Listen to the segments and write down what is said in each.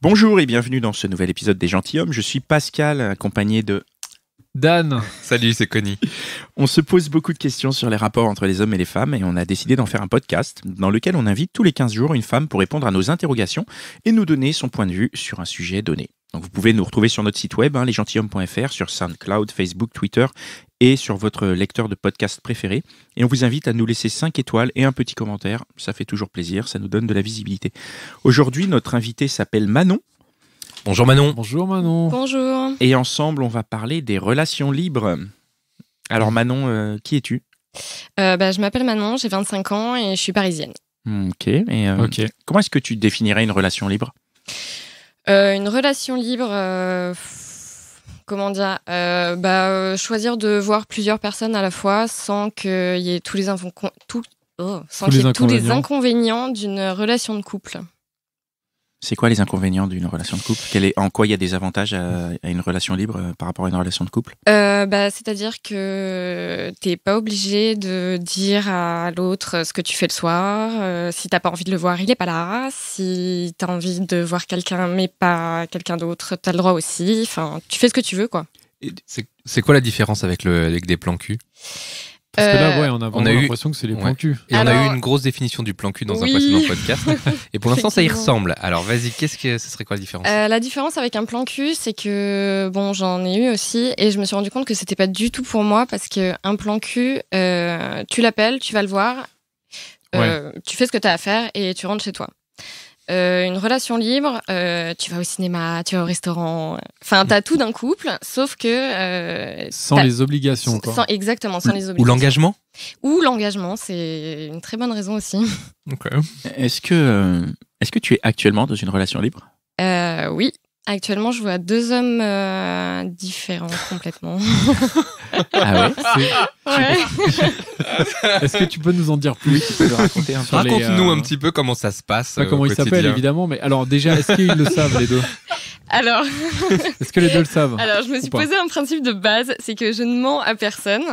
Bonjour et bienvenue dans ce nouvel épisode des Gentilshommes. Je suis Pascal, accompagné de Dan. Salut, c'est Connie. On se pose beaucoup de questions sur les rapports entre les hommes et les femmes et on a décidé d'en faire un podcast dans lequel on invite tous les 15 jours une femme pour répondre à nos interrogations et nous donner son point de vue sur un sujet donné. Donc vous pouvez nous retrouver sur notre site web, lesgentilhommes.fr, sur SoundCloud, Facebook, Twitter et sur votre lecteur de podcast préféré. Et on vous invite à nous laisser 5 étoiles et un petit commentaire. Ça fait toujours plaisir, ça nous donne de la visibilité. Aujourd'hui, notre invité s'appelle Manon. Bonjour Manon. Bonjour Manon. Bonjour. Et ensemble, on va parler des relations libres. Alors Manon, qui es-tu ? Je m'appelle Manon, j'ai 25 ans et je suis parisienne. Ok. Et Ok. comment est-ce que tu définirais une relation libre ? Une relation libre, comment dire choisir de voir plusieurs personnes à la fois sans qu'il y ait tous les inconvénients d'une relation de couple. C'est quoi les inconvénients d'une relation de couple ? En quoi il y a des avantages à une relation libre par rapport à une relation de couple ? C'est-à-dire que t'es pas obligé de dire à l'autre ce que tu fais le soir. Si t'as pas envie de le voir, il est pas là. Si t'as envie de voir quelqu'un mais pas quelqu'un d'autre, t'as le droit aussi. Enfin, tu fais ce que tu veux, quoi. C'est quoi la différence avec des plans cul ? Parce que là, on a on vraiment a eu- l'impression que c'est les plans cul. Et on a eu une grosse définition du plan cul dans un précédent podcast. Et pour l'instant, ça y Effectivement. ressemble. Alors vas-y, ce serait quoi la différence ? La différence avec un plan cul, c'est que j'en ai eu aussi et je me suis rendu compte que c'était pas du tout pour moi parce que un plan cul, tu l'appelles, tu vas le voir, tu fais ce que t'as à faire et tu rentres chez toi. Une relation libre, tu vas au cinéma, tu vas au restaurant, enfin t'as tout d'un couple, sauf que Sans les obligations, quoi. Exactement, sans les Ou obligations. l'engagement ? Ou l'engagement, c'est une très bonne raison aussi. Ok. Est-ce que tu es actuellement dans une relation libre ? Oui. Actuellement, je vois deux hommes différents complètement. Ah ouais ? Ouais. Est-ce que tu peux nous en dire plus Tu peux le raconter un peu ? Sur les, Raconte-nous un petit peu comment ça se passe. Pas comment au ils s'appellent, quotidien. évidemment, mais alors déjà, est-ce qu'ils le savent, les deux ? Alors, Est-ce que les deux le savent ? je me suis Ou pas posé un principe de base, c'est que je ne mens à personne.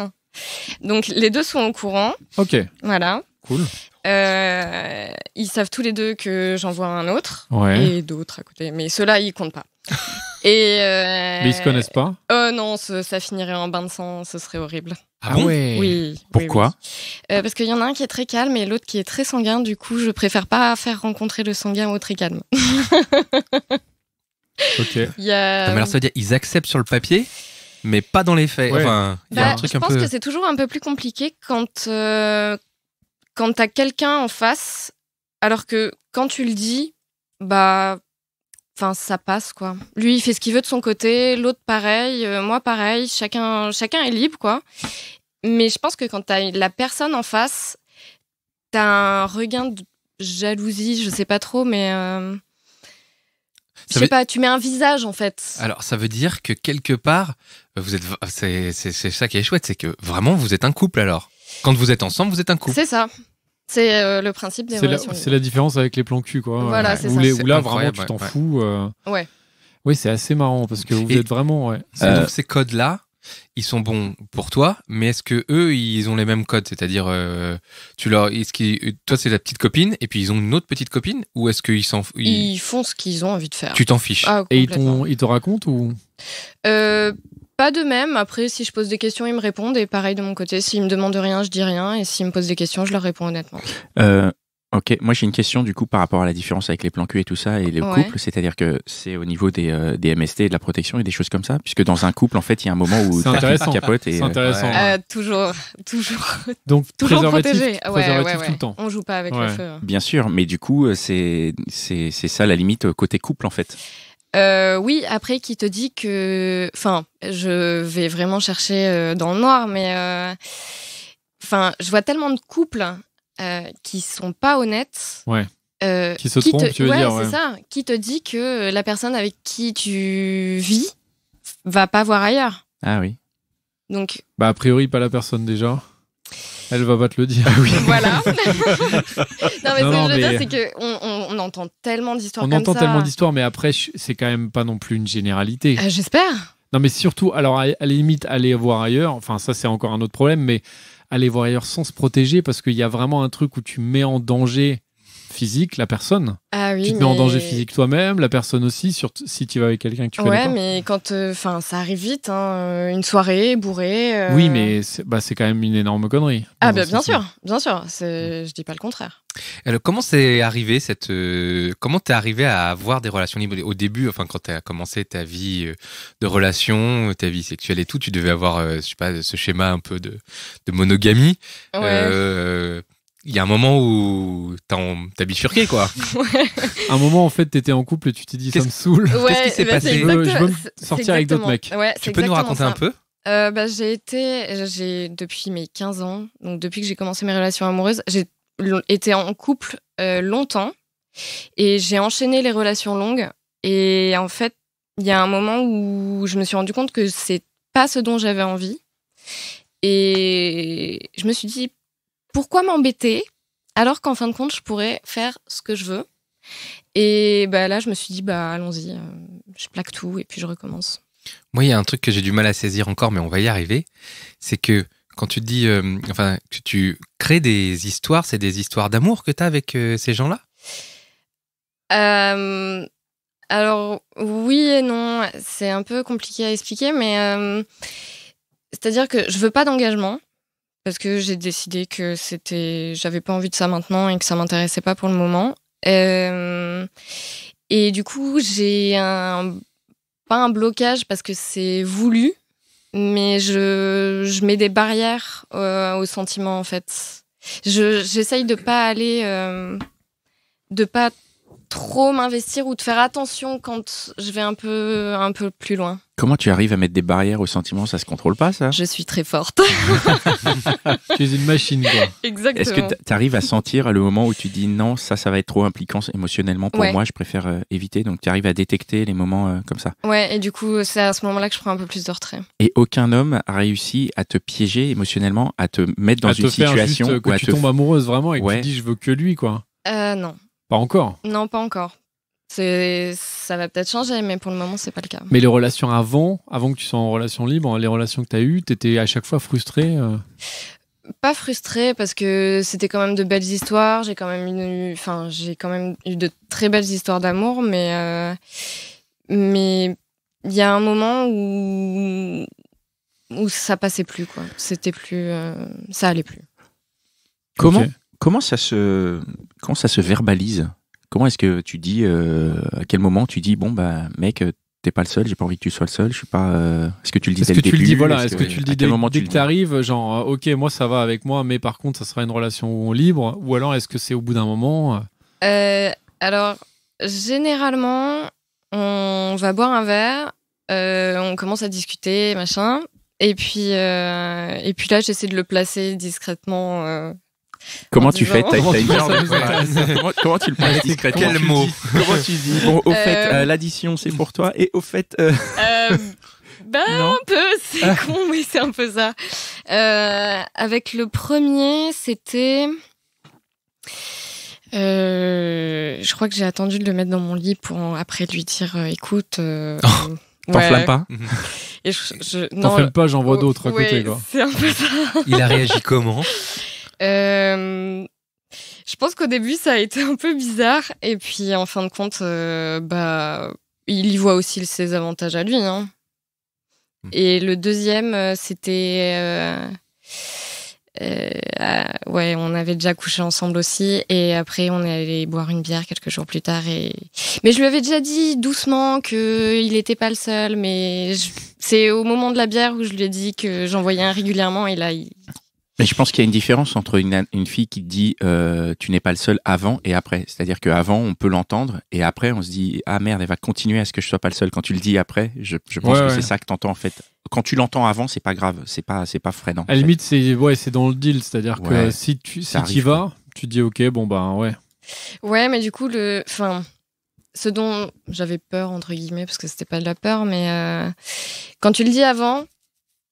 Donc, les deux sont au courant. Ok, Voilà. cool. Ils savent tous les deux que j'en vois un autre. Ouais. Et d'autres à côté. Mais ceux-là, ils comptent pas. Et Mais ils se connaissent pas ? Oh non, ça finirait en bain de sang, ce serait horrible. Ah bon ? ouais. Oui. Pourquoi ? Oui. Parce qu'il y en a un qui est très calme et l'autre qui est très sanguin. Du coup, je préfère pas faire rencontrer le sanguin au très calme. Ok. Il y a... Non, mais alors ça veut dire ils acceptent sur le papier, mais pas dans les faits. Ouais. Enfin, il y a un truc je un pense peu. que c'est toujours un peu plus compliqué quand t'as quelqu'un en face, alors que quand tu le dis, ça passe, quoi. Lui, il fait ce qu'il veut de son côté, l'autre pareil, moi pareil, chacun est libre, quoi. Mais je pense que quand t'as la personne en face, t'as un regain de jalousie, je sais pas trop, mais je sais pas, tu mets un visage, en fait. Alors ça veut dire que quelque part, c'est ça qui est chouette, c'est que vraiment vous êtes un couple alors. Quand vous êtes ensemble, vous êtes un couple. C'est ça. C'est le principe des relations. C'est la différence avec les plans cul, quoi. Voilà, c'est où ça. les- C'est où là, incroyable, vraiment, tu t'en ouais. fous. Ouais. Oui, c'est assez marrant parce que vous Et- êtes vraiment. Ouais. Donc ces codes-là, ils sont bons pour toi, mais est-ce que eux, ils ont les mêmes codes ? C'est-à-dire, toi, c'est la petite copine, et puis ils ont une autre petite copine, ou est-ce qu'ils Ils font ce qu'ils ont envie de faire. tu t'en fiches ? Ah, Et complètement. ils te racontent ou Pas de même. Après, si je pose des questions, ils me répondent. Et pareil de mon côté, s'ils me demandent rien, je dis rien. Et s'ils me posent des questions, je leur réponds honnêtement. Ok, moi j'ai une question du coup par rapport à la différence avec les plans cul et tout ça et les Ouais. couples, c'est-à-dire que c'est au niveau des MST et de la protection et des choses comme ça, puisque dans un couple en fait il y a un moment où C'est t'as tout intéressant. qui capote et C'est intéressant. ouais. Toujours Donc préservatif, protégé. préservatif tout le temps. On joue pas avec Ouais. le feu. bien sûr, mais du coup c'est ça la limite côté couple en fait. Oui, après, qui te dit que... Enfin, je vais vraiment chercher dans le noir, mais... je vois tellement de couples qui sont pas honnêtes. Ouais. Qui se trompent, tu veux dire, ouais. c'est ça. Qui te dit que la personne avec qui tu vis va pas voir ailleurs. Ah oui. Donc, Bah a priori pas la personne déjà. Elle va pas te le dire. voilà. Non, mais ce que je veux mais- dire, c'est qu'on entend tellement d'histoires On comme entend ça. tellement d'histoires, mais après c'est quand même pas non plus une généralité. J'espère. Non, mais surtout, alors à la limite, aller voir ailleurs, enfin ça c'est encore un autre problème, mais aller voir ailleurs sans se protéger, parce qu'il y a vraiment un truc où tu mets en danger physique la personne. Ah oui, Tu te mets en danger physique toi-même, la personne aussi, surtout si tu vas avec quelqu'un que tu connais pas. Ouais, mais quand, ça arrive vite, hein, une soirée bourrée. Oui, mais c'est quand même une énorme connerie. Ah bah bien sûr. Je dis pas le contraire. Alors, comment t'es arrivé à avoir des relations libres au début, enfin quand t'as commencé ta vie de relation, ta vie sexuelle et tout, tu devais avoir, je sais pas, ce schéma un peu de monogamie. Ouais. Il y a un moment où t'as bifurqué, quoi. Un moment, en fait, t'étais en couple et tu t'es dit, ça me saoule. Ouais, Qu'est-ce qui s'est passé Je veux me sortir avec d'autres mecs. Ouais, Tu peux nous raconter un peu? J'ai depuis mes 15 ans, donc depuis que j'ai commencé mes relations amoureuses, j'ai été en couple longtemps et j'ai enchaîné les relations longues. Et en fait, il y a un moment où je me suis rendu compte que c'est pas ce dont j'avais envie. Et je me suis dit, pourquoi m'embêter alors qu'en fin de compte, je pourrais faire ce que je veux. Et là, je me suis dit, allons-y, je plaque tout et puis je recommence. Moi, il y a un truc que j'ai du mal à saisir encore, mais on va y arriver. C'est que quand tu te dis, que tu crées des histoires, c'est des histoires d'amour que tu as avec ces gens-là? Alors, oui et non. C'est un peu compliqué à expliquer, mais c'est-à-dire que je veux pas d'engagement parce que j'ai décidé que j'avais pas envie de ça maintenant et que ça m'intéressait pas pour le moment. Et du coup, j'ai pas un blocage parce que c'est voulu, mais je mets des barrières aux sentiments en fait. J'essaye de pas aller, de pas trop m'investir ou de faire attention quand je vais un peu plus loin. Comment tu arrives à mettre des barrières aux sentiments? Ça se contrôle pas, ça? Je suis très forte. Tu es une machine, quoi. Exactement. Est-ce que tu arrives à sentir le moment où tu dis non, ça va être trop impliquant émotionnellement pour moi, je préfère éviter. Donc tu arrives à détecter les moments comme ça. Ouais, et du coup, c'est à ce moment-là que je prends un peu plus de retrait. Et aucun homme a réussi à te piéger émotionellement, à te mettre dans une situation juste que tu tombes amoureuse vraiment et que tu dis je veux que lui, quoi. Non. Pas encore. Non, pas encore. Ça va peut-être changer, mais pour le moment, c'est pas le cas. Mais les relations avant que tu sois en relation libre, les relations que tu as eues, t'étais à chaque fois frustrée Pas frustrée, parce que c'était quand même de belles histoires. J'ai quand même eu de très belles histoires d'amour, mais il y a un moment où ça passait plus, quoi. C'était plus, ça allait plus. Comment ça se verbalise? Comment est-ce que tu dis, à quel moment tu dis, mec, t'es pas le seul, j'ai pas envie que tu sois le seul, je suis pas. Est-ce que tu le dis dès le début? Est-ce que tu le dis dès que t'arrives, genre, ok, moi ça va avec moi, mais par contre, ça sera une relation libre, ou alors est-ce que c'est au bout d'un moment? Alors, généralement, on va boire un verre, on commence à discuter, machin, et puis là, j'essaie de le placer discrètement. Comment tu fais? Comment tu le places discrètement? Quel mot? Comment tu dis? Bon, au fait, l'addition c'est pour toi, et au fait. Un peu, c'est con, mais c'est un peu ça. Avec le premier, c'était. Je crois que j'ai attendu de le mettre dans mon lit pour après lui dire écoute. T'enflammes pas? Et T'enflammes pas, j'en vois d'autres à côté, quoi. C'est un peu ça. Il a réagi comment? Je pense qu'au début ça a été un peu bizarre et puis en fin de compte il y voit aussi ses avantages à lui, hein. Et le deuxième c'était on avait déjà couché ensemble aussi et après on est allé boire une bière quelques jours plus tard mais je lui avais déjà dit doucement qu'il était pas le seul, mais c'est au moment de la bière où je lui ai dit que j'en voyais un régulièrement et là Mais je pense qu'il y a une différence entre une fille qui te dit tu n'es pas le seul avant et après. C'est-à-dire qu'avant, on peut l'entendre et après, on se dit ah merde, elle va continuer à ce que je sois pas le seul. Quand tu le dis après, je pense que c'est ça que t'entends en fait. Quand tu l'entends avant, c'est pas grave, c'est pas freinant. À la limite, c'est dans le deal, c'est-à-dire que si tu y vas, tu dis ok, ouais. Ouais, mais du coup ce dont j'avais peur entre guillemets parce que c'était pas de la peur, mais quand tu le dis avant.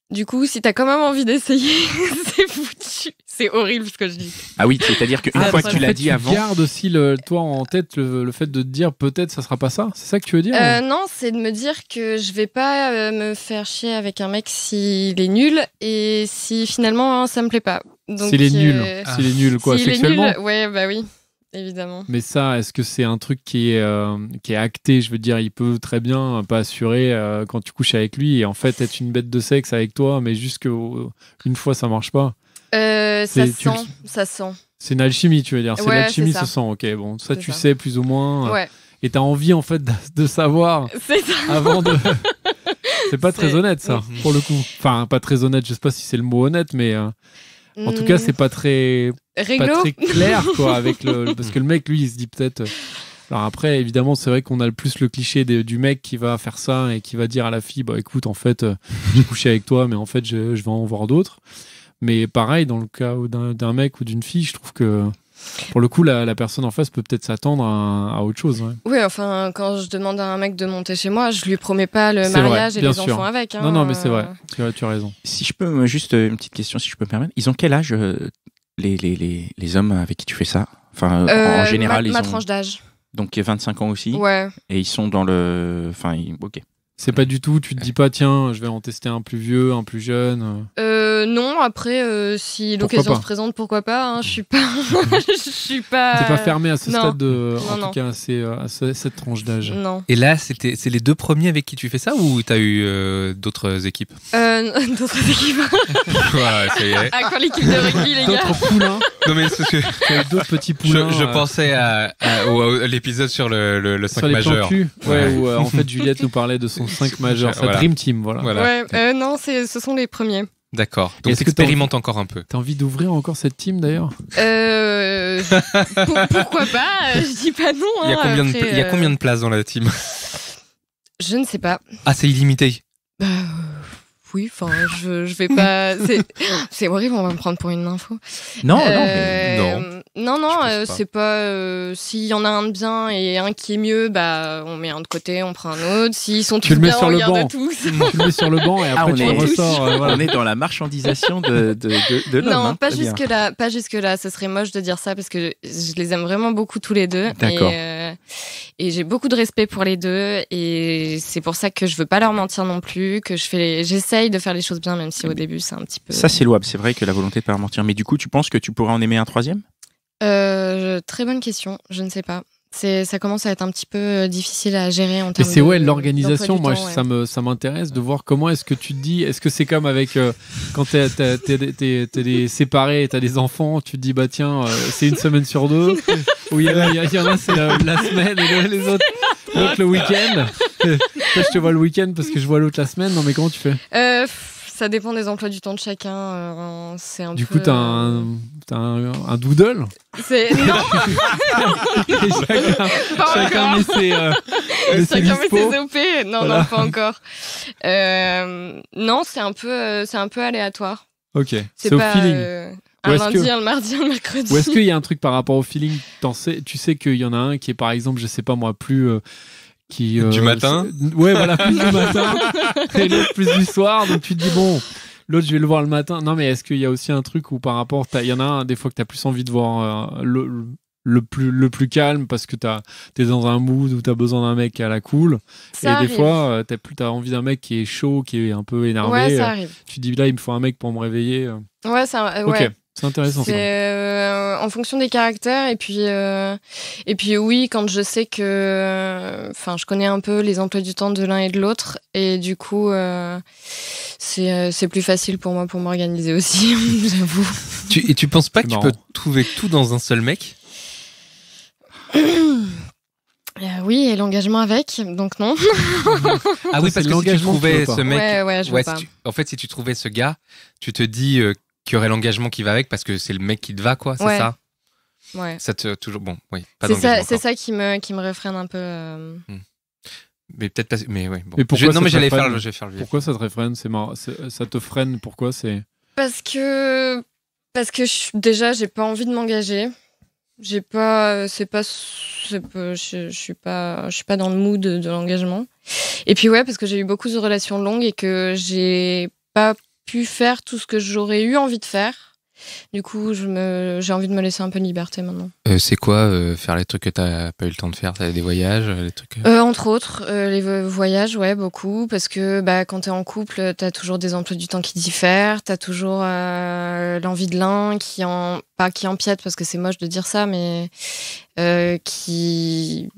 Du coup, si t'as quand même envie d'essayer, c'est foutu. C'est horrible ce que je dis. Ah oui, c'est-à-dire qu'une fois que tu l'as dit avant... Tu gardes aussi toi en tête le fait de te dire peut-être ça sera pas ça? C'est ça que tu veux dire? Non, c'est de me dire que je vais pas me faire chier avec un mec s'il est nul et si finalement ça me plaît pas. Donc, s'il est nul quoi, s'il sexuellement? est nul, ouais, bah oui. évidemment. Mais ça, est-ce que c'est un truc qui est acté? Je veux dire, il peut très bien pas assurer quand tu couches avec lui et en fait être une bête de sexe avec toi, mais juste qu'une fois ça marche pas. Ça sent. C'est une alchimie, tu veux dire. C'est l'alchimie se sent. Ok, bon, ça tu sais plus ou moins. Ouais. Et t'as envie en fait de savoir c'est ça. avant de. C'est pas très honnête ça, pour le coup. Enfin, pas très honnête. Je sais pas si c'est le mot honnête, mais en tout cas, c'est pas très clair quoi avec parce que le mec lui il se dit peut-être. Alors après, évidemment, c'est vrai qu'on a le plus le cliché du mec qui va faire ça et qui va dire à la fille, bah écoute, en fait, j'ai couché avec toi, mais en fait, je vais en voir d'autres. Mais pareil, dans le cas d'un mec ou d'une fille, je trouve que pour le coup, la personne en face peut peut-être s'attendre à autre chose. Ouais. Oui, enfin, quand je demande à un mec de monter chez moi, je lui promets pas le mariage vrai, et les sûr. enfants avec. Hein. Non, mais c'est vrai. Tu as raison. Si je peux, juste une petite question, si je peux me permettre. Ils ont quel âge, les hommes avec qui tu fais ça? Enfin, en général, ma tranche d'âge. Donc 25 ans aussi. Ouais. Et ils sont dans le... Enfin, ok. C'est pas du tout, tu te dis pas, tiens, je vais en tester un plus vieux, un plus jeune. Non, après, si l'occasion se présente, pourquoi pas. Hein, je suis pas. T'es pas fermé à ce stade en tout cas, à cette tranche d'âge. Non. Et là, c'est les deux premiers avec qui tu fais ça ou t'as eu d'autres équipes? D'autres équipes. Ouais, ça y est. À quand l'équipe de rugby, les gars? D'autres poulains. Non mais c'est que d'autres petits poulains. Je pensais à l'épisode sur le 5 sur les majeur. Ouais, où en fait Juliette nous parlait de son 5 majeur, sa Dream Team, voilà. Ouais, non, ce sont les premiers. D'accord. Donc t'expérimentes encore un peu. T'as envie d'ouvrir encore cette team d'ailleurs? Pourquoi pas? Je dis pas non. Il y a combien de places dans la team? Je ne sais pas. Ah, c'est illimité. Oui, enfin, je vais pas. C'est horrible, on va me prendre pour une info. Non, c'est pas. S'il y en a un de bien et un qui est mieux, bah, on met un de côté, on prend un autre. S'ils sont tous bien, on regarde tous. Tu le mets sur le banc et après tu le ressors. On est dans la marchandisation de l'homme. Non, hein, pas jusque-là. Pas jusque-là. Ce serait moche de dire ça parce que je les aime vraiment beaucoup tous les deux. D'accord. Et j'ai beaucoup de respect pour les deux. Et c'est pour ça que je veux pas leur mentir non plus, que j'essaye de faire les choses bien, même si au début c'est un petit peu... Ça c'est louable, c'est vrai que la volonté de pas leur mentir. Mais du coup, tu penses que tu pourrais en aimer un troisième? Très bonne question, je ne sais pas. Ça commence à être un petit peu difficile à gérer en termes de... Et c'est l'organisation, moi ça m'intéresse de voir comment est-ce que tu te dis, est-ce que c'est comme avec quand t'es séparé et t'as des enfants, tu te dis bah tiens, c'est une semaine sur deux, où il y en a c'est la semaine et les autres le week-end. Toi je te vois le week-end parce que je vois l'autre la semaine, non mais comment tu fais? Ça dépend des emplois du temps de chacun. Du coup, t'as un doodle? Non. Chacun met ses OP. Non, voilà. Non, pas encore. Non, c'est un peu aléatoire. Ok. C'est au feeling. Un lundi, un mardi, un mercredi. Ou est-ce qu'il y a un truc par rapport au feeling? Tu sais qu'il y en a un qui est par exemple, je sais pas moi, plus... du matin? Ouais, voilà, plus du matin. Et l'autre plus du soir. Donc tu te dis, bon, l'autre, je vais le voir le matin. Non, mais est-ce qu'il y a aussi un truc où par rapport. Il y en a un, des fois, que tu as plus envie de voir le plus calme parce que t'es dans un mood où tu as besoin d'un mec à la cool. Ça et arrive. Des fois, t'as envie d'un mec qui est chaud, qui est un peu énervé. Ouais, ça arrive. Tu te dis, là, il me faut un mec pour me réveiller. Ouais, ça. Ok. Ouais. C'est intéressant. En fonction des caractères et puis oui, quand je sais que, je connais un peu les emplois du temps de l'un et de l'autre et du coup c'est plus facile pour moi pour m'organiser aussi, j'avoue. Et tu penses pas que tu peux trouver tout dans un seul mec? Oui, et l'engagement avec, donc non. Ah oui, parce que si tu trouvais ce mec, je veux pas. En fait, si tu trouvais ce gars, tu te dis qu'il y aurait l'engagement qui va avec parce que c'est le mec qui te va, quoi, c'est ça? Ouais. Ça te toujours bon, oui. Pas c'est ça qui me réfrène un peu. Mais peut-être pas. Mais ouais. Bon. Mais pourquoi je vais faire le vieux. Pourquoi ça te réfrène? Ça te freine? Pourquoi c'est? Parce que déjà j'ai pas envie de m'engager. Je suis pas dans le mood de l'engagement. Et puis parce que j'ai eu beaucoup de relations longues et que j'ai pas pu faire tout ce que j'aurais eu envie de faire. Du coup, j'ai envie de me laisser un peu de liberté maintenant. C'est quoi faire les trucs que t'as pas eu le temps de faire? T'as des voyages, les trucs Entre autres, les voyages, ouais, beaucoup. Parce que quand t'es en couple, t'as toujours des emplois du temps qui diffèrent. T'as toujours l'envie de l'un pas qui empiète, parce que c'est moche de dire ça, mais qui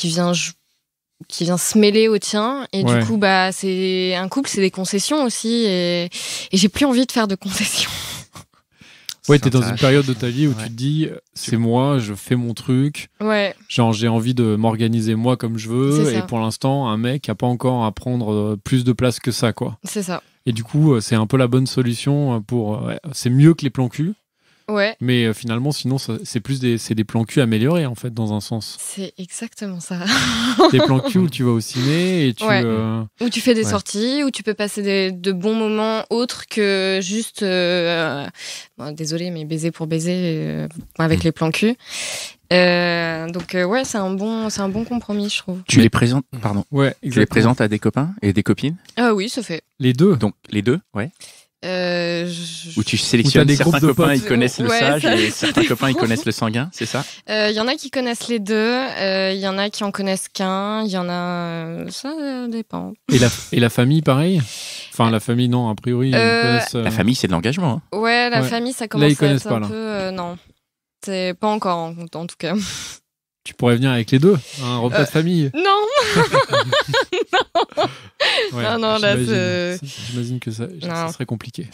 vient se mêler au tien. Et du coup, c'est un couple, c'est des concessions aussi. Et j'ai plus envie de faire de concessions. Ouais, t'es dans une période de ta vie où tu te dis, c'est moi, je fais mon truc. Ouais. Genre, j'ai envie de m'organiser moi comme je veux. Et pour l'instant, un mec n'a pas encore à prendre plus de place que ça, quoi. C'est ça. Et du coup, c'est un peu la bonne solution pour. C'est mieux que les plans cul. Ouais. Mais finalement, sinon, c'est des plans cul améliorés, en fait, dans un sens. C'est exactement ça. Des plans cul où tu vas au ciné et où tu fais des sorties, où tu peux passer de bons moments autres que juste... désolé, mais baiser pour baiser avec les plans cul. Donc, c'est un bon compromis, je trouve. Tu les présentes, pardon. Ouais, tu les présentes à des copains et des copines? Ah oui, ça fait. Les deux? Donc, les deux, ouais. Où tu sélectionnes des certains copains, potes. Ils connaissent le sage et certains copains, ils connaissent le sanguin, c'est ça? Il y en a qui connaissent les deux, il y en a qui en connaissent qu'un, il y en a... ça dépend. Et la famille, pareil? Enfin, la famille, non, a priori, ils connaissent... La famille, c'est de l'engagement. Hein. Ouais, la famille, ça commence à être un peu... non, c'est pas encore, en tout cas. Tu pourrais venir avec les deux, un repas de famille. Non. Non, là, j'imagine que ça serait compliqué.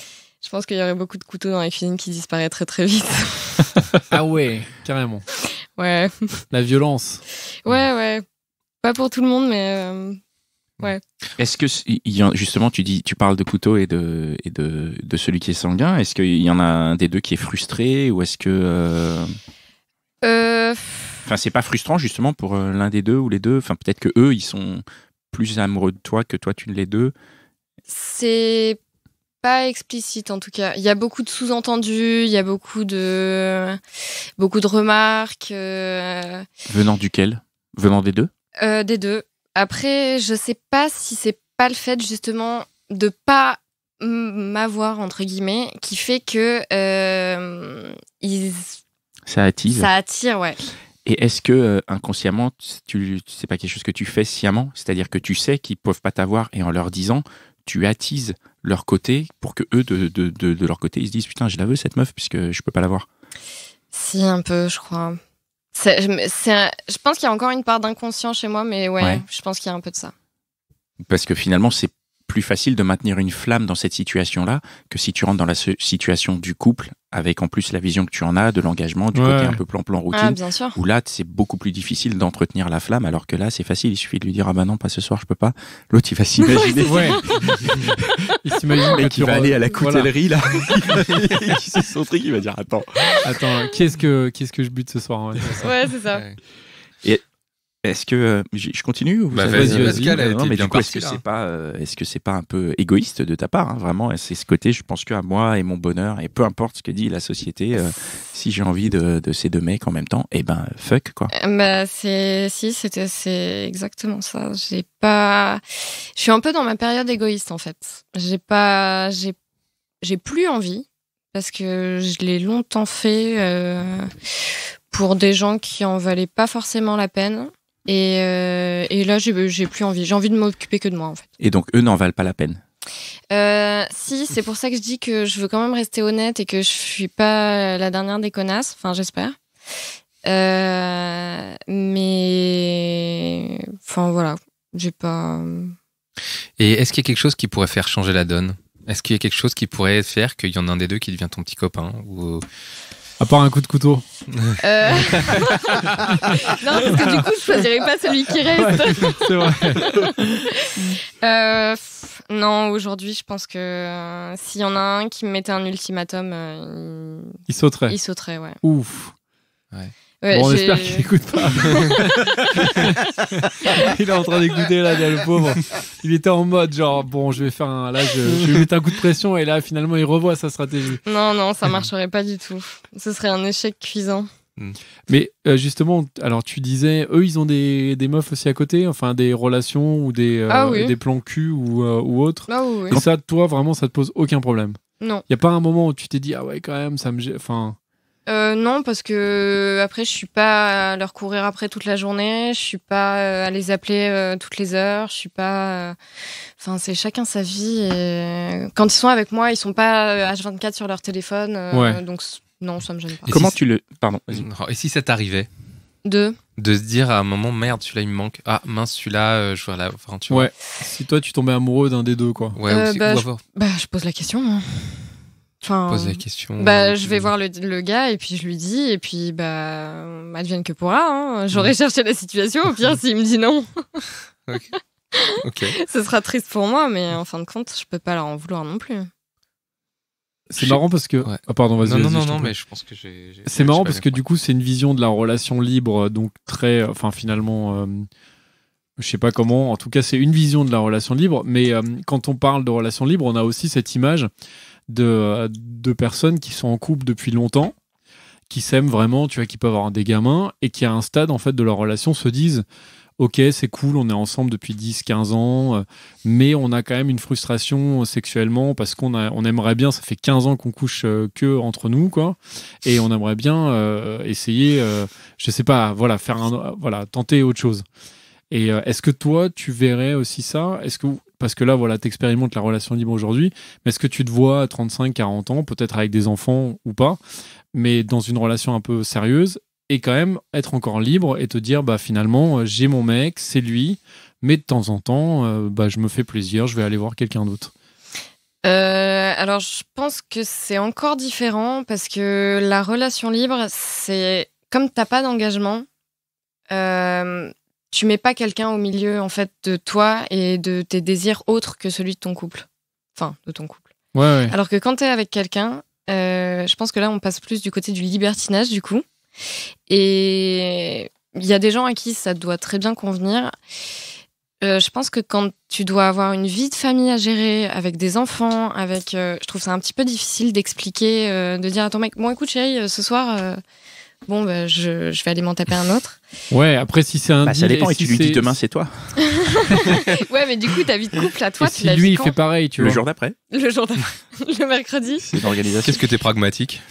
Je pense qu'il y aurait beaucoup de couteaux dans la cuisine qui disparaîtraient très vite. Ah ouais, carrément. Ouais. La violence. Ouais. Pas pour tout le monde, mais ouais. Est-ce que, justement, tu parles de couteau et de celui qui est sanguin. Est-ce qu'il y en a un des deux qui est frustré ou est-ce que... Enfin, c'est pas frustrant justement pour l'un des deux ou les deux. Enfin, peut-être que eux, ils sont plus amoureux de toi que toi, tu ne l'es d'eux. C'est pas explicite en tout cas. Il y a beaucoup de sous-entendus, il y a beaucoup de remarques. Venant duquel? Venant des deux? Des deux. Après, je sais pas si c'est pas le fait justement de pas m'avoir entre guillemets qui fait que ça attise. Ça attire, ouais. Et est-ce que inconsciemment, c'est pas quelque chose que tu fais sciemment? C'est-à-dire que tu sais qu'ils peuvent pas t'avoir et en leur disant, tu attises leur côté pour que eux, de leur côté, ils se disent putain, je la veux cette meuf puisque je peux pas l'avoir. Si, un peu, je crois. Je pense qu'il y a encore une part d'inconscient chez moi, mais ouais, je pense qu'il y a un peu de ça. Parce que finalement, c'est plus facile de maintenir une flamme dans cette situation-là que si tu rentres dans la situation du couple avec en plus la vision que tu en as, de l'engagement, du côté un peu plan routine. Ah, bien sûr. Où là, c'est beaucoup plus difficile d'entretenir la flamme, alors que là, c'est facile. Il suffit de lui dire ah bah non, pas ce soir, je peux pas. L'autre, il va s'imaginer. Ouais. Il s'imagine qu'il va aller à la coutellerie là. C'est son truc. Il va dire attends, qu'est-ce que je bute ce soir? Ouais, c'est ça. Et est-ce que je continue ou vas-y, Pascal. Non, mais du coup, est-ce que c'est pas un peu égoïste de ta part, hein, vraiment? C'est ce côté, je pense qu'à moi et mon bonheur, et peu importe ce que dit la société, si j'ai envie de ces deux mecs en même temps, et ben fuck quoi. C'est exactement ça. Je suis un peu dans ma période égoïste en fait. J'ai plus envie parce que je l'ai longtemps fait pour des gens qui en valaient pas forcément la peine. Et là, j'ai plus envie. J'ai envie de m'occuper que de moi, en fait. Et donc, eux n'en valent pas la peine? Si, c'est pour ça que je dis que je veux quand même rester honnête et que je suis pas la dernière des connasses. Enfin, j'espère. Mais... Enfin, voilà. J'ai pas... Et est-ce qu'il y a quelque chose qui pourrait faire changer la donne? Est-ce qu'il y a quelque chose qui pourrait faire qu'il y en a un des deux qui devient ton petit copain ou... À part un coup de couteau. Non, parce que du coup, je choisirais pas celui qui reste. C'est vrai. Non, aujourd'hui, je pense que s'il y en a un qui me mettait un ultimatum, il sauterait. Il sauterait, ouais. Ouf. Ouais. Ouais, bon, on espère qu'il n'écoute pas. Il est en train d'écouter là, le pauvre. Il était en mode genre bon, je vais lui mettre un coup de pression et là finalement il revoit sa stratégie. Non, ça marcherait pas du tout. Ce serait un échec cuisant. Mais justement, alors tu disais, eux ils ont des meufs aussi à côté, enfin des relations ou des plans cul ou autres. Ah oui. Et ça, toi vraiment, ça te pose aucun problème? Non. Il y a pas un moment où tu t'es dit ah ouais quand même ça me enfin. Non, parce que après je suis pas à leur courir après toute la journée, je suis pas à les appeler toutes les heures, je suis pas. Enfin, c'est chacun sa vie. Et quand ils sont avec moi, ils sont pas H24 sur leur téléphone, donc non, ça me gêne pas. Comment tu le. Pardon, vas-y. Et si ça t'arrivait De se dire à un moment, merde, celui-là il me manque. Ah mince, celui-là, je vois là. Enfin, tu vois. Ouais. Si toi tu tombais amoureux d'un des deux, quoi. Ouais. je pose la question. Hein. Enfin, Pose la question. Je vais voir le gars et puis je lui dis et puis advienne que pourra. Hein. J'aurais cherché la situation. Au pire, s'il me dit non, Ok. ce sera triste pour moi, mais en fin de compte, je peux pas leur en vouloir non plus. C'est marrant parce que. Ouais. Ah pardon, vas-y. Non, mais je pense que j'ai. C'est marrant parce que du coup, c'est une vision de la relation libre, donc très. Enfin, finalement. Je sais pas comment. En tout cas, c'est une vision de la relation libre. Mais quand on parle de relation libre, on a aussi cette image de personnes qui sont en couple depuis longtemps, qui s'aiment vraiment, tu vois, qui peuvent avoir des gamins et qui à un stade en fait de leur relation se disent ok, c'est cool, on est ensemble depuis 10-15 ans, mais on a quand même une frustration sexuellement parce qu'on aimerait bien, ça fait 15 ans qu'on couche que entre nous, quoi, et on aimerait bien essayer, je sais pas, voilà, tenter autre chose. Et est-ce que toi, tu verrais aussi ça ? Parce que là, voilà, t'expérimentes la relation libre aujourd'hui, mais est-ce que tu te vois à 35-40 ans, peut-être avec des enfants ou pas, mais dans une relation un peu sérieuse, et quand même être encore libre et te dire, finalement, j'ai mon mec, c'est lui, mais de temps en temps, je me fais plaisir, je vais aller voir quelqu'un d'autre. Alors, je pense que c'est encore différent, parce que la relation libre, c'est comme t'as pas d'engagement, tu mets pas quelqu'un au milieu en fait de toi et de tes désirs autres que celui de ton couple. Enfin, de ton couple. Ouais. Alors que quand t'es avec quelqu'un, je pense que là on passe plus du côté du libertinage du coup. Et il y a des gens à qui ça doit très bien convenir. Je pense que quand tu dois avoir une vie de famille à gérer avec des enfants, je trouve ça un petit peu difficile d'expliquer, de dire à ton mec, bon écoute chérie, ce soir... je vais aller m'en taper un autre. Ouais, après si c'est un deal, ça dépend et tu lui dis demain c'est toi. Ouais, mais du coup ta vie de couple à toi, et tu l'as lui il fait pareil, tu vois. Le jour d'après. Le mercredi. C'est l'organisation. Qu'est-ce que t'es pragmatique?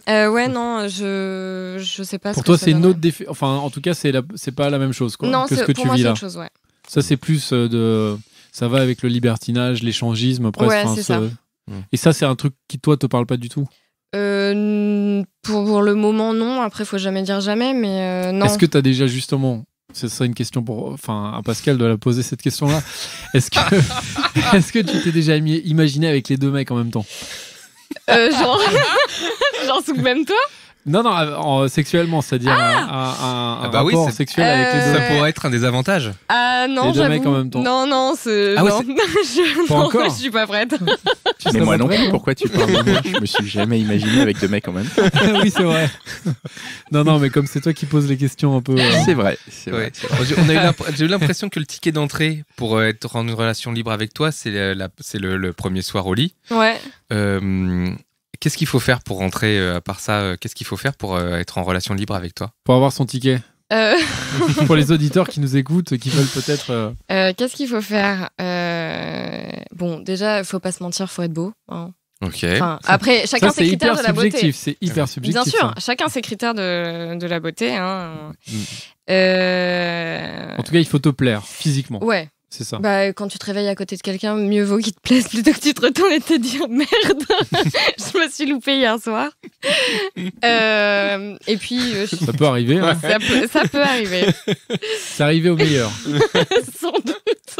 Ouais, non, je sais pas. Pour toi, c'est une autre enfin, en tout cas, c'est pas la même chose, quoi. Non, que ce que pour tu moi, vis c'est là. autre chose, ouais. Ça, c'est plus ça va avec le libertinage, l'échangisme, presque. Ouais, c'est ça. Et ça, c'est un truc qui toi te parle pas du tout. Pour le moment, non. Après, faut jamais dire jamais, mais non. Est-ce que tu as déjà justement, c'est ça une question à Pascal de la poser cette question-là. Est-ce que tu t'es déjà imaginé avec les deux mecs en même temps? Genre sous le même toit? Non, sexuellement, c'est-à-dire un rapport sexuel avec les deux. Ça pourrait être un des avantages. Ah non, les deux mecs en même temps. Non, je suis pas prête. Mais moi non plus, pourquoi tu parles de moi? Je me suis jamais imaginé avec deux mecs en même temps. Oui, c'est vrai. Non, mais comme c'est toi qui poses les questions un peu... C'est vrai. Ouais. J'ai eu l'impression que le ticket d'entrée pour être en une relation libre avec toi, c'est le premier soir au lit. Ouais. Qu'est-ce qu'il faut faire pour rentrer, à part ça, qu'est-ce qu'il faut faire pour être en relation libre avec toi? Pour avoir son ticket. Pour les auditeurs qui nous écoutent, qui veulent peut-être... Qu'est-ce qu'il faut faire? Bon, déjà, faut pas se mentir, faut être beau. Hein. Ok. Enfin, après, chacun ses critères de la beauté. C'est hyper subjectif. Bien sûr, ça. chacun ses critères de la beauté. Hein. En tout cas, il faut te plaire physiquement. Ouais. C'est ça. Quand tu te réveilles à côté de quelqu'un, mieux vaut qu'il te plaise plutôt que tu te retournes et te dire merde, je me suis loupée hier soir. Et puis ça peut arriver. Hein. Ça peut arriver. C'est arrivé au meilleur. Sans doute.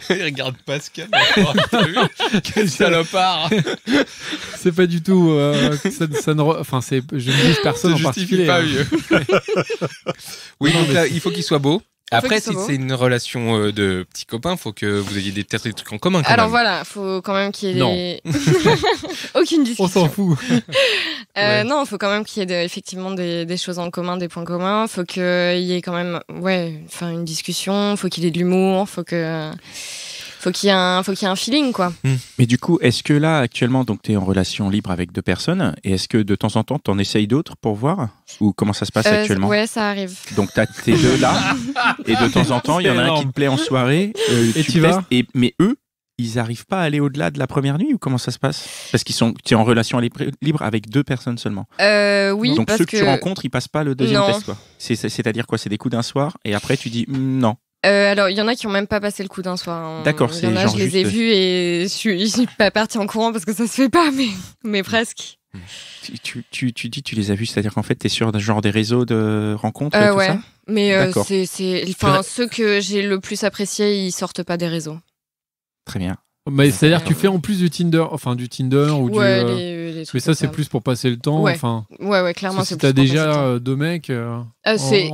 Regarde Pascal. Quel salopard. C'est pas du tout. Enfin, je ne juge personne en particulier. Pas mieux. Oui, donc là, il faut qu'il soit beau. Après, si c'est une relation de petits copains, il faut que vous ayez des trucs en commun. Alors voilà, il faut quand même qu'il y ait aucune discussion. On s'en fout. Non, il faut quand même qu'il y ait effectivement des choses en commun, des points communs. Il faut qu'il y ait quand même une discussion, il faut qu'il y ait de l'humour, faut qu'il y ait un feeling, quoi. Mais du coup, est-ce que là, actuellement, donc tu es en relation libre avec deux personnes, et est-ce que de temps en temps, tu en essayes d'autres pour voir? Ou comment ça se passe actuellement? Ouais, ça arrive. Donc tu as tes deux là, et de temps en temps, il y en a un qui te plaît en soirée, et tu vas mais eux, ils arrivent pas à aller au-delà de la première nuit ou comment ça se passe? Parce tu es en relation libre avec 2 personnes seulement. Oui, donc parce ceux que tu rencontres, ils passent pas le deuxième test, quoi. C'est-à-dire quoi? C'est des coups d'un soir et après tu dis non. Alors, il y en a qui ont même pas passé le coup d'un soir. Hein. D'accord, c'est genre je les ai vus et je suis pas partie en courant parce que ça se fait pas, mais presque. Tu les as vus, c'est-à-dire qu'en fait, tu es sur genre des réseaux de rencontres et tout ouais, ça? Mais ceux que j'ai le plus appréciés, ils sortent pas des réseaux. Très bien. Mais c'est-à-dire que tu fais en plus du Tinder ou les trucs mais ça c'est plus pour passer le temps. Ouais, enfin. Ouais, clairement. Si t'as déjà 2 mecs, c'est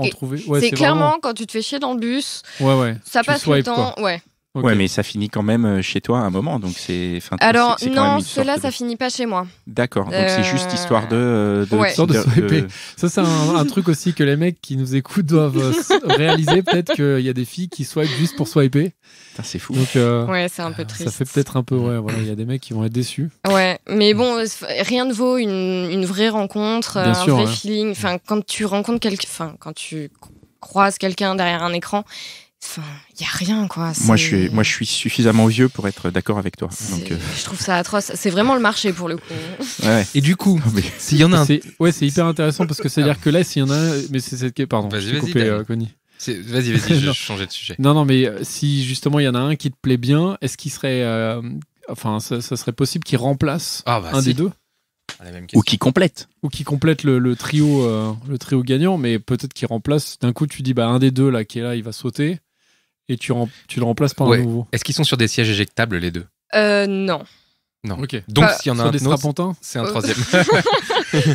clairement vraiment... quand tu te fais chier dans le bus. Ouais. Ça passe le temps. Quoi. Ouais. Okay. Ouais, mais ça finit quand même chez toi à un moment, donc c'est. Alors non, ceux-là, ça finit pas chez moi. D'accord, donc c'est juste histoire de swiper. Ça c'est un truc aussi que les mecs qui nous écoutent doivent réaliser. Peut-être qu'il y a des filles qui swipent juste pour swiper. Putain, c'est fou. Donc ouais, c'est un peu triste. Ça fait peut-être un peu il y a des mecs qui vont être déçus. Ouais, mais bon, rien ne vaut une vraie rencontre, un vrai feeling. Enfin, quand tu rencontres quand tu croises quelqu'un derrière un écran. Enfin, il y a rien quoi. Moi je suis suffisamment vieux pour être d'accord avec toi. Donc je trouve ça atroce. C'est vraiment le marché pour le coup. Ouais. Et du coup, s'il y en a un, c'est hyper intéressant parce que c'est à dire que là s'il y en a un, mais c'est cette pardon. Vas-y, Connie. Vas-y, je vais changer de sujet. Non, mais si justement il y en a un qui te plaît bien, est-ce qu'il serait, ça serait possible qu'il remplace un des deux? Ou qui complète le trio gagnant, mais peut-être qu'il remplace. D'un coup, tu dis un des deux là qui est là, il va sauter. Et tu le remplaces par un nouveau. Est-ce qu'ils sont sur des sièges éjectables, les deux? Non. Ok. Donc, s'il y en a un des strapontins, c'est un troisième.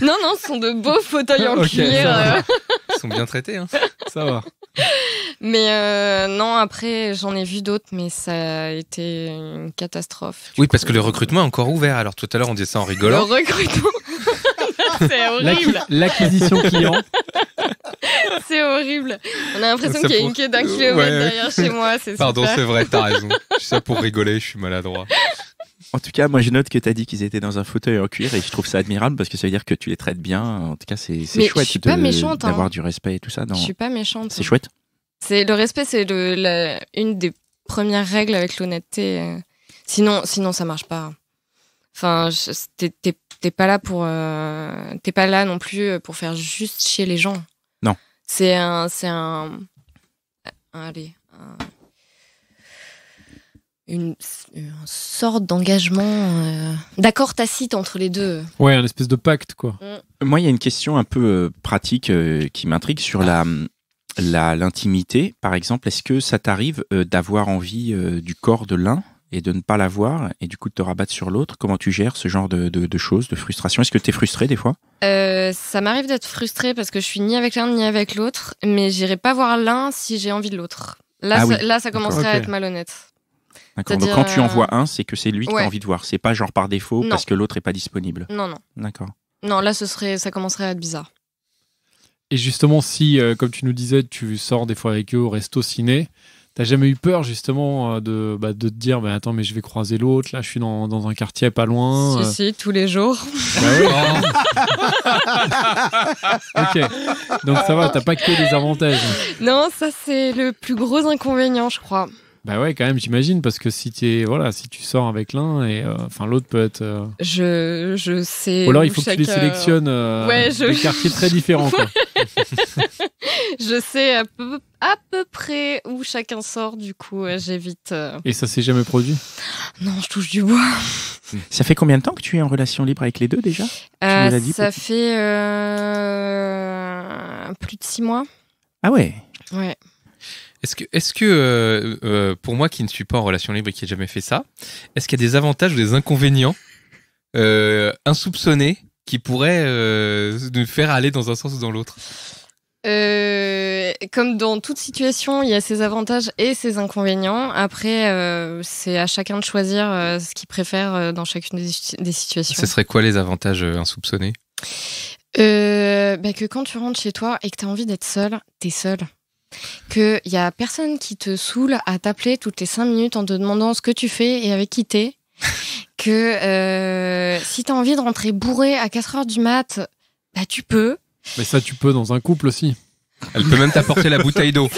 Non, ce sont de beaux fauteuils en cuir. Ils sont bien traités, hein. Ça va. Mais non, après, j'en ai vu d'autres, mais ça a été une catastrophe. Oui, parce que le recrutement est encore ouvert. Alors, tout à l'heure, on disait ça en rigolant. Le recrutement c'est horrible. L'acquisition client. C'est horrible. On a l'impression qu'il y a une queue d'1 kilomètre derrière chez moi. Pardon, super. c'est vrai, t'as raison. Je suis ça pour rigoler, je suis maladroit. En tout cas, moi je note que tu as dit qu'ils étaient dans un fauteuil en cuir et je trouve ça admirable parce que ça veut dire que tu les traites bien. En tout cas, c'est chouette d'avoir du respect et tout ça. Je suis pas méchante. C'est chouette. Le respect, c'est une des premières règles avec l'honnêteté. Sinon, ça marche pas. Enfin, t'es pas là t'es pas là non plus pour faire juste chier les gens. Non. Une sorte d'engagement, d'accord tacite entre les deux. Ouais, un espèce de pacte, quoi. Moi, il y a une question un peu pratique qui m'intrigue sur l'intimité. Par exemple, est-ce que ça t'arrive d'avoir envie du corps de l'un et de ne pas l'avoir et du coup de te rabattre sur l'autre? Comment tu gères ce genre de choses, de frustration? Est-ce que tu es frustrée des fois? Ça m'arrive d'être frustrée parce que je suis ni avec l'un ni avec l'autre, mais j'irai pas voir l'un si j'ai envie de l'autre. Là, ça commencerait à être malhonnête. D'accord. Donc quand tu en vois un, c'est que c'est lui que tu as envie de voir. C'est pas genre par défaut parce que l'autre est pas disponible. Non. D'accord. Non, là ça commencerait à être bizarre. Et justement, si, comme tu nous disais, tu sors des fois avec eux au resto ciné, t'as jamais eu peur justement de te dire attends, mais je vais croiser l'autre, là je suis dans un quartier pas loin. Si, tous les jours. Ok, donc ça va, t'as pas que des avantages. Non, ça c'est le plus gros inconvénient, je crois. Bah ouais, quand même, j'imagine, parce que si tu sors avec l'un et l'autre peut être. Je sais. Ou alors il faut que tu les sélectionnes des quartiers très différents, quoi. Je sais à peu près où chacun sort, du coup, j'évite. Et ça s'est jamais produit? Non, je touche du bois. Ça fait combien de temps que tu es en relation libre avec les deux déjà? Ça fait plus de 6 mois. Ah ouais. Ouais. Est-ce que pour moi qui ne suis pas en relation libre et qui n'ai jamais fait ça, est-ce qu'il y a des avantages ou des inconvénients insoupçonnés qui pourraient nous faire aller dans un sens ou dans l'autre? Comme dans toute situation, il y a ses avantages et ses inconvénients. Après, c'est à chacun de choisir ce qu'il préfère dans chacune des situations. Ce serait quoi les avantages insoupçonnés? Que quand tu rentres chez toi et que tu as envie d'être seul, t'es seul. Qu'il y a personne qui te saoule à t'appeler toutes les 5 minutes en te demandant ce que tu fais et avec qui t'es. Que si t'as envie de rentrer bourré à 4h du mat, tu peux. Mais ça, tu peux dans un couple aussi. Elle peut même t'apporter la bouteille d'eau.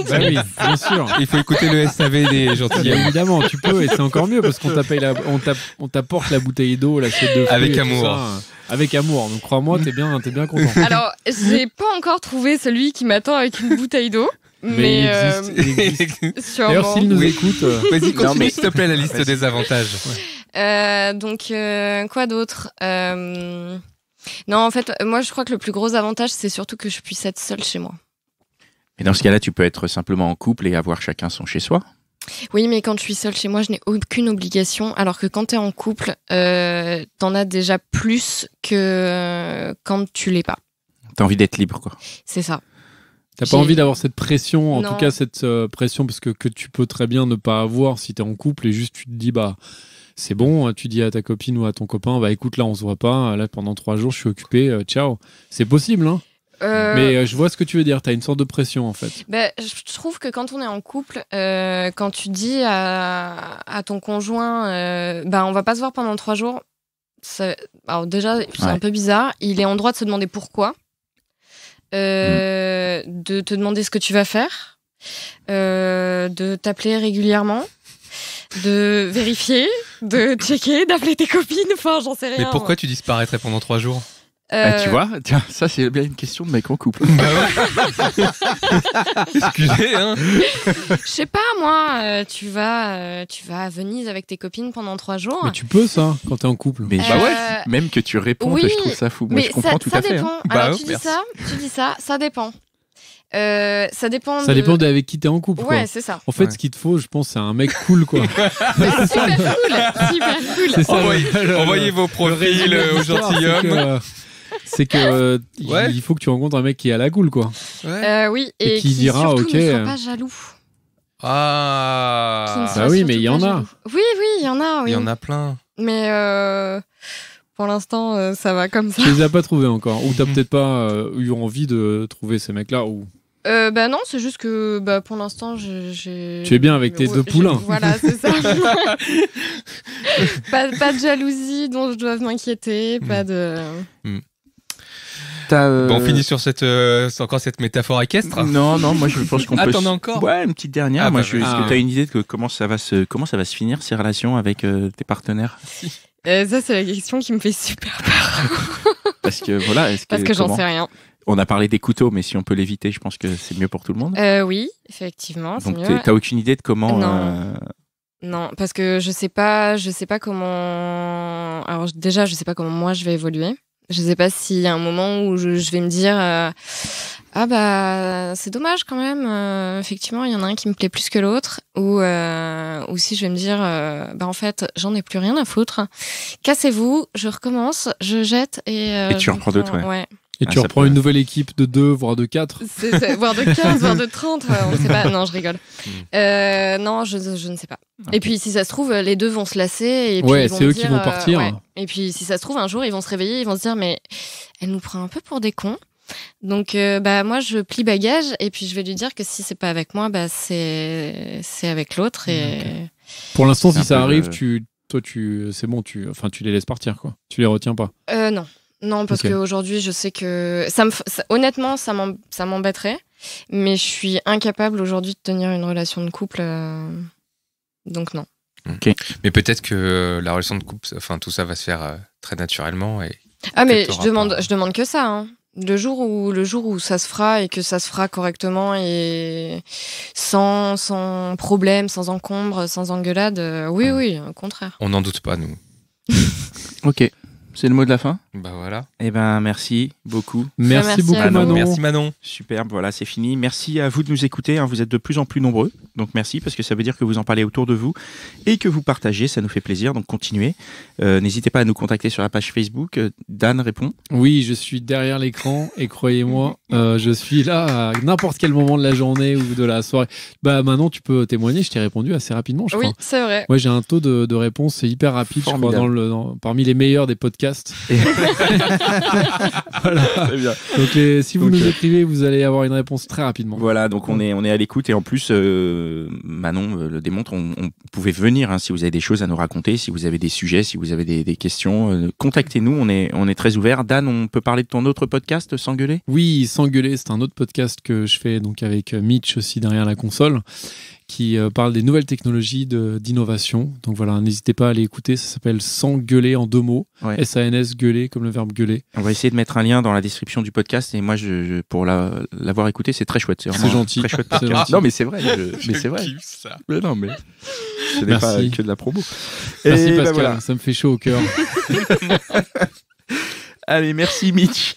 Bah oui, bien sûr. Il faut écouter le SAV des gentilshommes. Évidemment, tu peux, et c'est encore mieux parce qu'on t'apporte la bouteille d'eau, l'assiette de fruits. Avec et amour. tout ça, avec amour. Donc crois-moi, t'es bien content. Alors, j'ai pas encore trouvé celui qui m'attend avec une bouteille d'eau. Mais il existe. sûrement. D'ailleurs, s'il nous écoute. Vas-y, continue s'il te plaît la liste des avantages. Donc, quoi d'autre Non, en fait, moi, je crois que le plus gros avantage, c'est surtout que je puisse être seule chez moi. Mais dans ce cas-là, tu peux être simplement en couple et avoir chacun son chez-soi. Oui, mais quand je suis seule chez moi, je n'ai aucune obligation. Alors que quand t'es en couple, t'en as déjà plus que quand tu l'es pas. T'as envie d'être libre, quoi. C'est ça. T'as pas envie d'avoir cette pression, en Non. tout cas cette pression, parce que tu peux très bien ne pas avoir si t'es en couple et juste tu te dis, bah, c'est bon, tu dis à ta copine ou à ton copain, bah écoute, là on se voit pas, là pendant 3 jours je suis occupé, ciao. C'est possible, hein. Mais je vois ce que tu veux dire, t'as une sorte de pression en fait. Je trouve que quand on est en couple, quand tu dis à ton conjoint, on va pas se voir pendant 3 jours, alors déjà, c'est un peu bizarre. Il est en droit de se demander pourquoi, de te demander ce que tu vas faire, de t'appeler régulièrement, de vérifier, de checker, d'appeler tes copines, enfin j'en sais rien. Mais pourquoi tu disparaîtrais pendant 3 jours? Tu vois, tiens, ça c'est bien une question de mec en couple. Excusez, hein. Je sais pas, moi, tu vas à Venise avec tes copines pendant 3 jours. Mais tu peux ça, quand t'es en couple. Mais même que tu répondes, oui, je trouve ça fou. Moi, mais je comprends tout à fait. Dépend. Hein. Alors, tu dis ça, ça dépend. Ça dépend. Ça dépend avec qui t'es en couple. Ouais, quoi. c'est ça. En fait, ce qu'il te faut, je pense, c'est un mec cool, quoi. Super cool. C'est ça, envoyez vos profils aux gentilshommes. C'est que il faut que tu rencontres un mec qui est à la cool, quoi. Oui, et qui dira, surtout ok. ne soit pas jaloux. Ah. Bah oui, mais il y en a. Oui, il y en a. Oui. Il y en a plein. Mais pour l'instant, ça va comme ça. Tu les as pas trouvés encore, ou t'as peut-être pas eu envie de trouver ces mecs-là, ou. Non, c'est juste que pour l'instant, j'ai. Tu es bien avec tes 2 poulains. Voilà, c'est ça. pas de jalousie dont je dois m'inquiéter, pas de. Bon, on finit sur encore cette métaphore équestre. Non, moi je pense qu'on peut. T'en as encore? Ouais, une petite dernière. Est-ce que t'as une idée de comment ça va se finir ces relations avec tes partenaires? Ça, c'est la question qui me fait super peur. Parce que voilà, parce que j'en sais rien. On a parlé des couteaux, mais si on peut l'éviter, je pense que c'est mieux pour tout le monde. Oui, effectivement. Donc t'as aucune idée de comment. Non, parce que je sais pas comment. Alors déjà, je sais pas comment moi je vais évoluer. Je sais pas s'il y a un moment où je vais me dire c'est dommage quand même. Effectivement, il y en a un qui me plaît plus que l'autre, ou si je vais me dire en fait j'en ai plus rien à foutre. Cassez-vous, je recommence, je jette et tu reprends d'autres. Ouais. Et tu reprends une nouvelle équipe de 2, voire de 4. Voire de 15, voire de 30, on ne sait pas. Non, je rigole. Non, je ne sais pas. Okay. Et puis, si ça se trouve, les deux vont se lasser. Et puis ouais, c'est eux qui vont partir. Et puis, si ça se trouve, un jour, ils vont se réveiller, ils vont se dire, mais elle nous prend un peu pour des cons. Donc, moi, je plie bagage, et puis je vais lui dire que si c'est pas avec moi, c'est avec l'autre. Et... Okay. Pour l'instant, si ça arrive, c'est bon, tu les laisses partir, quoi. Tu les retiens pas. Non. Non, parce qu'aujourd'hui, je sais que... honnêtement, ça m'embêterait. Mais je suis incapable aujourd'hui de tenir une relation de couple. Donc non. Okay. Mais peut-être que la relation de couple, tout ça va se faire très naturellement. Mais je demande que ça. Hein. Le jour où ça se fera et que ça se fera correctement et sans problème, sans encombre, sans engueulade, oui, au contraire. On n'en doute pas, nous. Ok. C'est le mot de la fin? Bah voilà. Eh ben, merci beaucoup. Merci beaucoup, Manon. Merci, Manon. Superbe, voilà, c'est fini. Merci à vous de nous écouter. Vous êtes de plus en plus nombreux. Donc, merci, parce que ça veut dire que vous en parlez autour de vous et que vous partagez. Ça nous fait plaisir. Donc, continuez. N'hésitez pas à nous contacter sur la page Facebook. Dan répond. Oui, je suis derrière l'écran et croyez-moi, je suis là à n'importe quel moment de la journée ou de la soirée. Manon, tu peux témoigner. Je t'ai répondu assez rapidement, je crois. Oui, c'est vrai. Ouais, j'ai un taux de réponse hyper rapide, je crois, parmi les meilleurs des podcasts podcast. Voilà. Très bien. Donc si vous nous écrivez, vous allez avoir une réponse très rapidement. Voilà, donc on est à l'écoute et en plus Manon le démontre, on pouvait venir si vous avez des choses à nous raconter, si vous avez des sujets, si vous avez des questions, contactez-nous, on est très ouverts. Dan, on peut parler de ton autre podcast, S'engueuler ? Oui, S'engueuler, c'est un autre podcast que je fais donc avec Mitch aussi derrière la console, qui parle des nouvelles technologies d'innovation. Donc voilà, n'hésitez pas à aller écouter, ça s'appelle S'engueuler en 2 mots, S-A-N-S, gueuler comme le verbe gueuler. On va essayer de mettre un lien dans la description du podcast et moi pour l'avoir écouté, c'est très chouette. C'est gentil. Très chouette c'est gentil. Non mais c'est vrai, c'est vrai. Kiffe ça. Mais non mais ce n'est pas que de la promo. Merci Pascal, voilà. Ça me fait chaud au cœur. Allez, merci Mitch,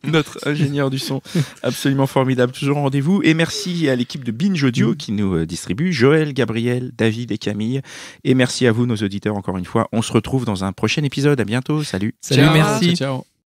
notre ingénieur du son, absolument formidable, toujours au rendez-vous. Et merci à l'équipe de Binge Audio qui nous distribue, Joël, Gabriel, David et Camille. Et merci à vous, nos auditeurs, encore une fois. On se retrouve dans un prochain épisode. À bientôt. Salut. Salut, ciao. merci. Ciao.